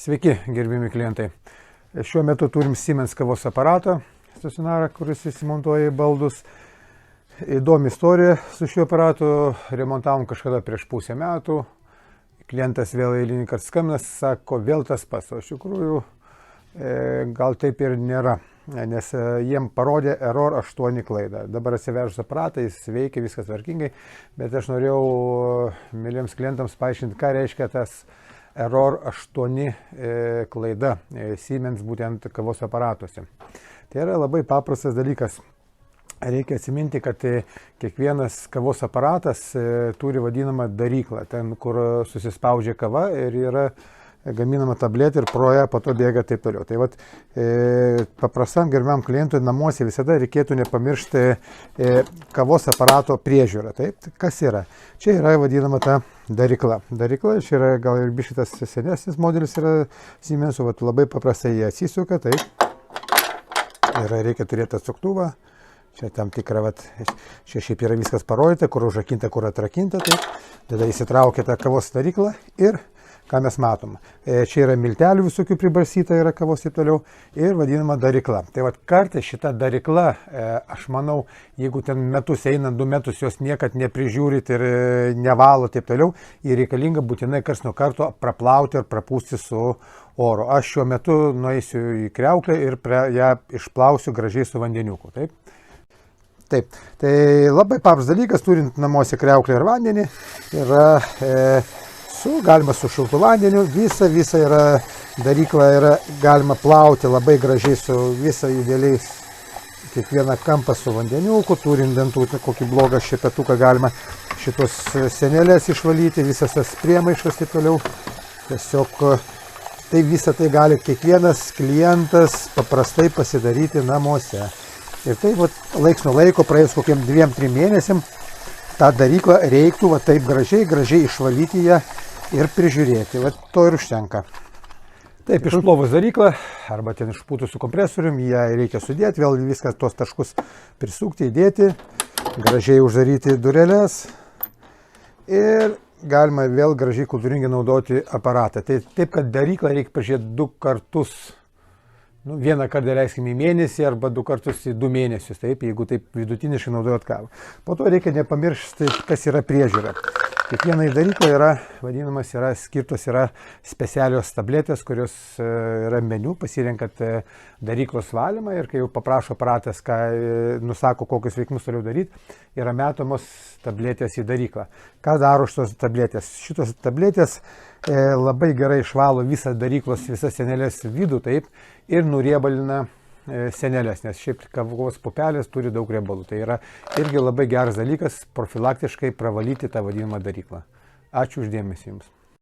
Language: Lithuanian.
Sveiki, gerbimi klientai. Šiuo metu turim Siemens kavos aparatą stacionarą, kuris įsimontuoja į baldus. Įdomi istorija su šiuo aparatu. Remontavom kažkada prieš pusę metų. Klientas vėl eilinį kartą skambina, sako, vėl tas pats. O iš tikrųjų gal taip ir nėra, nes jiem parodė error 8 klaidą. Dabar atsivežus aparatą, jis veikia, viskas tvarkingai, bet aš norėjau myliems klientams paaiškinti, ką reiškia tas error 8 klaida Siemens būtent kavos aparatuose. Tai yra labai paprastas dalykas. Reikia atsiminti, kad kiekvienas kavos aparatas turi vadinamą daryklą, ten kur susispaudžia kava ir yra gaminama tabletė ir pro ją po to bėga taip toliau. Tai vat, paprastam gerbiam klientui namuose visada reikėtų nepamiršti kavos aparato priežiūrą. Taip, kas yra? Čia yra vadinama ta darykla. Darykla, čia yra gal ir biškitas senesnis modelis yra Siemensų, vat labai paprastai jie atsisuka, taip. Ir reikia turėti atsuktuvą. Čia tam tikra, čia šiaip yra viskas parodyta, kur užrakinta, kur atrakinta, taip. Tada įsitraukia tą kavos daryklą ir ką mes matom. Čia yra miltelių visokių pribarstyta, yra kavos ir toliau, ir vadinama darykla. Tai vat kartais šita darykla, aš manau, jeigu ten metus eina, 2 metus jos niekad neprižiūrit ir nevalo taip toliau, ir reikalinga būtinai kars nuo karto praplauti ir prapūsti su oru. Aš šiuo metu nueisiu į kriauklę ir ją išplausiu gražiai su vandeniuku. Taip. Taip, tai labai paprastas dalykas, turint namuose kriauklę ir vandenį, yra galima su šiltu vandeniu, visa yra darykla, yra galima plauti labai gražiai su visą idealiais, kiekvieną kampą su vandeniuku, turint dantų kokį blogą šepetuką, galima šitos senelės išvalyti, visas tas priemaišas ir toliau. Tiesiog tai visą tai gali kiekvienas klientas paprastai pasidaryti namuose. Ir tai laiks nuo laiko, praėjus kokiem 2-3 mėnesiam, tą daryklą reiktų taip gražiai išvalyti ją ir prižiūrėti. To ir užtenka. Taip, išplovus daryklą, arba ten išpūtus su kompresorium, ją reikia sudėti, vėl viskas tos taškus prisukti, įdėti, gražiai uždaryti dureles ir galima vėl gražiai kultūringai naudoti aparatą. Tai taip, kad daryklą reikia pažiūrėti 2 kartus. Vieną kartą leiskime į mėnesį arba 2 kartus į 2 mėnesius, taip, jeigu taip vidutiniškai naudojat kavą. Po to reikia nepamiršti, kas yra priežiūra. Kiekvienai daryklai skirtos specialios tabletės, kurios yra meniu, pasirenkat daryklos valymą ir kai jau paprašo aparatas, nusako, kokius veiksmus toliau daryti, yra metamos tabletės į daryklą. Ką daro šitos tabletės? Šitos tabletės labai gerai išvalo visą daryklos, visas senelės vidų, taip, ir nuriebalina senelės, nes šiaip kavos pupelės turi daug riebalų. Tai yra irgi labai geras dalykas profilaktiškai pravalyti tą vadinamą daryklą. Ačiū už dėmesį Jums.